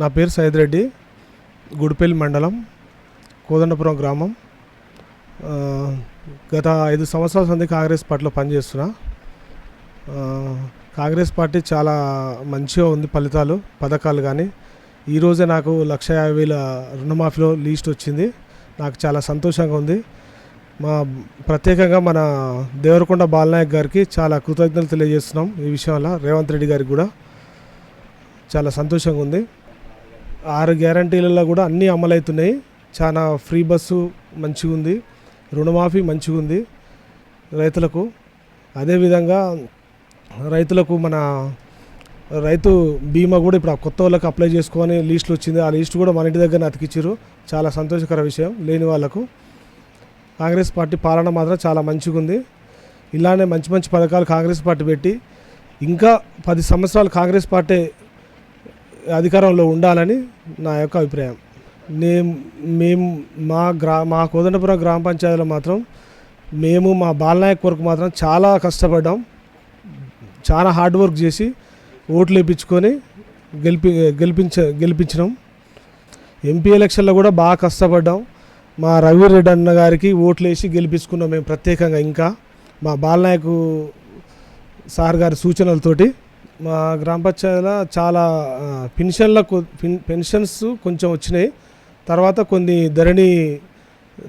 నా పేరు సైదిరెడ్డి, గుడిపల్లి మండలం, కోదండపురం గ్రామం. గత 5 సంవత్సరాల నుండి కాంగ్రెస్ పార్టీలో పనిచేస్తున్నా. కాంగ్రెస్ పార్టీ చాలా మంచిగా ఉంది, ఫలితాలు పథకాలు కానీ. ఈరోజే నాకు 1,50,000 రుణమాఫీలో లిస్ట్ వచ్చింది. నాకు చాలా సంతోషంగా ఉంది. ప్రత్యేకంగా మన దేవరకొండ బాలనాయక్ గారికి చాలా కృతజ్ఞతలు తెలియజేస్తున్నాం. ఈ విషయంలో రేవంత్ రెడ్డి గారికి కూడా చాలా సంతోషంగా ఉంది. 6 గ్యారంటీలలో కూడా అన్నీ అమలవుతున్నాయి. చాలా ఫ్రీ బస్సు మంచిగా ఉంది, రుణమాఫీ మంచిగా ఉంది రైతులకు. అదేవిధంగా రైతులకు మన రైతు బీమా కూడా ఇప్పుడు కొత్త వాళ్ళకి అప్లై చేసుకొని లిస్టులు వచ్చింది. ఆ లిస్ట్ కూడా మన ఇంటి దగ్గర అతికిచ్చారు. చాలా సంతోషకర విషయం. లేని వాళ్ళకు కాంగ్రెస్ పార్టీ పాలన మాత్రం చాలా మంచిగా ఉంది. ఇలానే మంచి మంచి పథకాలు కాంగ్రెస్ పార్టీ పెట్టి ఇంకా 10 సంవత్సరాలు కాంగ్రెస్ పార్టీ అధికారంలో ఉండాలని నా యొక్క అభిప్రాయం. మేము మా కోదండపురం గ్రామ పంచాయతీలో మాత్రం మేము మా బాలనాయక్ కొరకు మాత్రం చాలా కష్టపడ్డాం. చాలా హార్డ్ వర్క్ చేసి ఓట్లు వేయించుకొని గెలిపించినాం. ఎంపీ ఎలక్షన్లో కూడా బాగా కష్టపడ్డాం. మా రఘువీరెడ్డి అన్న గారికి ఓట్లు వేసి గెలిపించుకున్నాం మేము ప్రత్యేకంగా. ఇంకా మా బాలనాయక్ సార్ గారి సూచనలతోటి మా గ్రామ పంచాయతీలో చాలా పెన్షన్స్ కొంచెం వచ్చినాయి. తర్వాత కొన్ని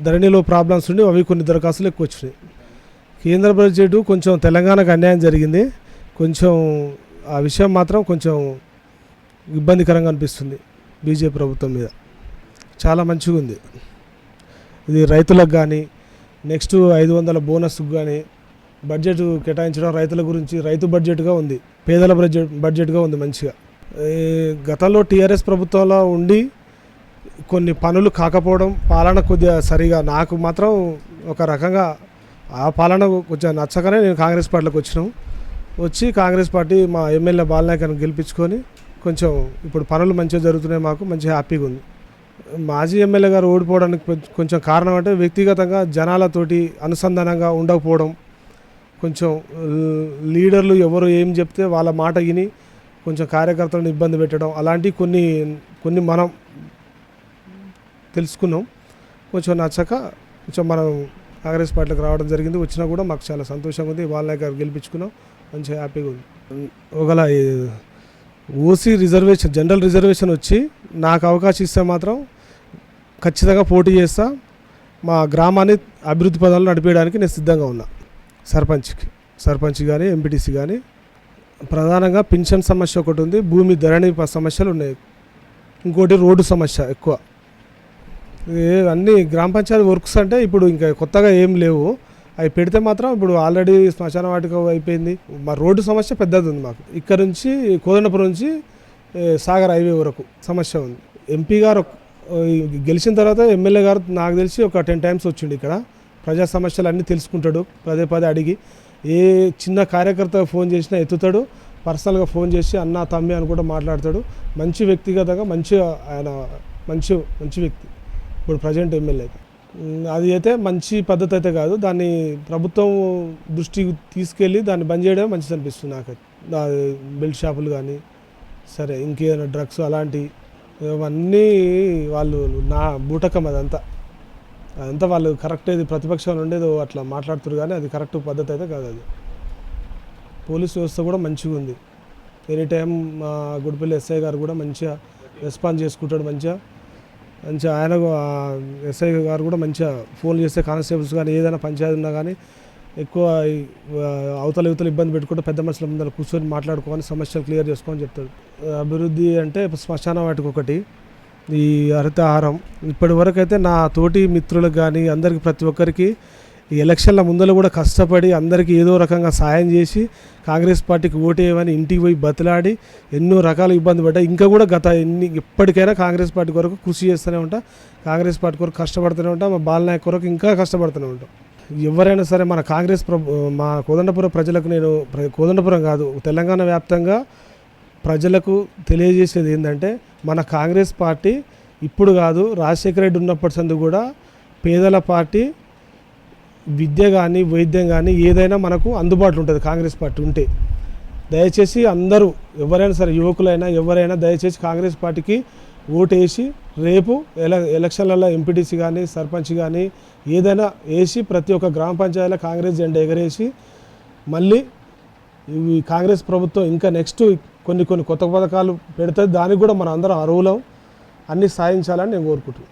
ధరణిలో ప్రాబ్లమ్స్ ఉండి అవి కొన్ని దరఖాస్తులు ఎక్కువ వచ్చినాయి. కేంద్ర బడ్జెట్ కొంచెం తెలంగాణకు అన్యాయం జరిగింది. కొంచెం ఆ విషయం మాత్రం కొంచెం ఇబ్బందికరంగా అనిపిస్తుంది బీజేపీ ప్రభుత్వం మీద. చాలా మంచిగా ఉంది ఇది రైతులకు కానీ. నెక్స్ట్ 500 బోనస్కు కానీ బడ్జెట్ కేటాయించడం రైతుల గురించి రైతు బడ్జెట్గా ఉంది, పేదల బడ్జెట్గా ఉంది మంచిగా. గతంలో టీఆర్ఎస్ ప్రభుత్వంలో ఉండి కొన్ని పనులు కాకపోవడం, పాలన కొద్దిగా సరిగా నాకు మాత్రం ఒక రకంగా ఆ పాలన కొంచెం నచ్చకనే నేను కాంగ్రెస్ పార్టీలోకి వచ్చి కాంగ్రెస్ పార్టీ మా ఎమ్మెల్యే బాలనాయకని గెలిపించుకొని కొంచెం ఇప్పుడు పనులు మంచిగా జరుగుతున్నాయి. మాకు మంచి హ్యాపీగా ఉంది. మాజీ ఎమ్మెల్యే గారు ఓడిపోవడానికి కొంచెం కారణం అంటే వ్యక్తిగతంగా జనాలతోటి అనుసంధానంగా ఉండకపోవడం, కొంచెం లీడర్లు ఎవరు ఏం చెప్తే వాళ్ళ మాట విని కొంచెం కార్యకర్తలను ఇబ్బంది పెట్టడం, అలాంటివి కొన్ని మనం తెలుసుకున్నాం. కొంచెం నచ్చక కొంచెం మనం కాంగ్రెస్ పార్టీకి రావడం జరిగింది. వచ్చినా కూడా మాకు చాలా సంతోషంగా ఉంది. బాలనాయక్ గారు గెలిపించుకున్నాం, మంచిగా హ్యాపీగా ఉంది. ఒకవేళ ఓసీ రిజర్వేషన్, జనరల్ రిజర్వేషన్ వచ్చి నాకు అవకాశం ఇస్తే మాత్రం ఖచ్చితంగా పోటీ చేస్తా. మా గ్రామాన్ని అభివృద్ధి పదాలు నడిపేయడానికి నేను సిద్ధంగా ఉన్నా. సర్పంచ్ కానీ ఎంపీటీసీ కానీ. ప్రధానంగా పెన్షన్ సమస్య ఒకటి ఉంది, భూమి ధరణి సమస్యలు ఉన్నాయి, ఇంకోటి రోడ్డు సమస్య ఎక్కువ. అన్ని గ్రామ పంచాయతీ వర్క్స్ అంటే ఇప్పుడు ఇంకా కొత్తగా ఏం లేవు. అవి పెడితే మాత్రం ఇప్పుడు ఆల్రెడీ శ్మశాన వాటిక అయిపోయింది. మా రోడ్డు సమస్య పెద్దది ఉంది మాకు. ఇక్కడ నుంచి కోదండపురం నుంచి సాగర్ హైవే వరకు సమస్య ఉంది. ఎంపీ గారు గెలిచిన తర్వాత ఎమ్మెల్యే గారు నాకు తెలిసి ఒక 10 times వచ్చిండు ఇక్కడ. ప్రజా సమస్యలు అన్నీ తెలుసుకుంటాడు, పదే అడిగి. ఏ చిన్న కార్యకర్త ఫోన్ చేసినా ఎత్తుతాడు, పర్సనల్గా ఫోన్ చేసి అన్న తమ్మి అని కూడా మాట్లాడతాడు. మంచి వ్యక్తిగతంగా ఆయన మంచి వ్యక్తి. ఇప్పుడు ప్రజెంట్ ఎమ్మెల్యే అయితే అది అయితే మంచి పద్ధతి అయితే కాదు. దాన్ని ప్రభుత్వం దృష్టికి తీసుకెళ్ళి దాన్ని బంద్ చేయడమే మంచిది అనిపిస్తుంది నాకైతే. బెల్ట్ షాపులు కానీ సరే ఇంకేదైనా డ్రగ్స్ అలాంటివి ఇవన్నీ వాళ్ళు నా బూటకం. అదంతా వాళ్ళు కరెక్ట్. ఇది ప్రతిపక్షంలో ఉండేది అట్లా మాట్లాడుతున్నారు కానీ అది కరెక్ట్ పద్ధతి అయితే కాదు. అది పోలీస్ వ్యవస్థ కూడా మంచిగా ఉంది. ఎనీ టైం మా గుడిపల్లి ఎస్ఐ గారు కూడా మంచిగా రెస్పాన్స్ చేసుకుంటాడు. మంచిగా ఆయన ఎస్ఐ గారు కూడా మంచిగా ఫోన్ చేస్తే కానిస్టేబుల్స్ కానీ ఏదైనా పంచాయతీ ఉన్నా కానీ ఎక్కువ అవతల ఇబ్బంది పెట్టుకుంటే పెద్ద మనుషుల ముందర కూర్చొని మాట్లాడుకోవాలి, సమస్యలు క్లియర్ చేసుకోని చెప్తాడు. అభివృద్ధి అంటే శ్మశాన వాటికి ఒకటి, ఈ హరితహారం. ఇప్పటి వరకు అయితే నా తోటి మిత్రులకు కానీ అందరికీ ప్రతి ఒక్కరికి ఈ ఎలక్షన్ల ముందర కూడా కష్టపడి అందరికీ ఏదో రకంగా సాయం చేసి కాంగ్రెస్ పార్టీకి ఓటేయమని ఇంటికి పోయి బతిలాడి ఎన్నో రకాల ఇబ్బంది పడ్డా. ఇంకా కూడా ఎప్పటికైనా కాంగ్రెస్ పార్టీ కొరకు కృషి చేస్తూనే ఉంటా, కాంగ్రెస్ పార్టీ కొరకు కష్టపడుతూనే ఉంటాం, మా బాలనాయక్ కొరకు ఇంకా కష్టపడుతూనే ఉంటాం. ఎవరైనా సరే మన మా కోదండపురం ప్రజలకు నేను కోదండపురం కాదు తెలంగాణ వ్యాప్తంగా ప్రజలకు తెలియజేసేది ఏంటంటే మన కాంగ్రెస్ పార్టీ ఇప్పుడు కాదు, రాజశేఖర రెడ్డి ఉన్నప్పటి సందు కూడా పేదల పార్టీ. విద్య కానీ వైద్యం కానీ ఏదైనా మనకు అందుబాటులో ఉంటుంది కాంగ్రెస్ పార్టీ ఉంటే. దయచేసి అందరూ ఎవరైనా సరే యువకులైనా ఎవరైనా దయచేసి కాంగ్రెస్ పార్టీకి ఓటేసి రేపు ఎలక్షన్లలో ఎంపీటీసీ కానీ సర్పంచ్ కానీ ఏదైనా వేసి ప్రతి ఒక్క గ్రామ పంచాయతీలో కాంగ్రెస్ జెండా ఎగరేసి మళ్ళీ ఈ కాంగ్రెస్ ప్రభుత్వం ఇంకా నెక్స్ట్ కొన్ని కొత్త పథకాలు పెడుతుంది. దానికి కూడా మనం అందరం అర్హులం, అన్నీ సాధించాలని నేను కోరుకుంటున్నాను.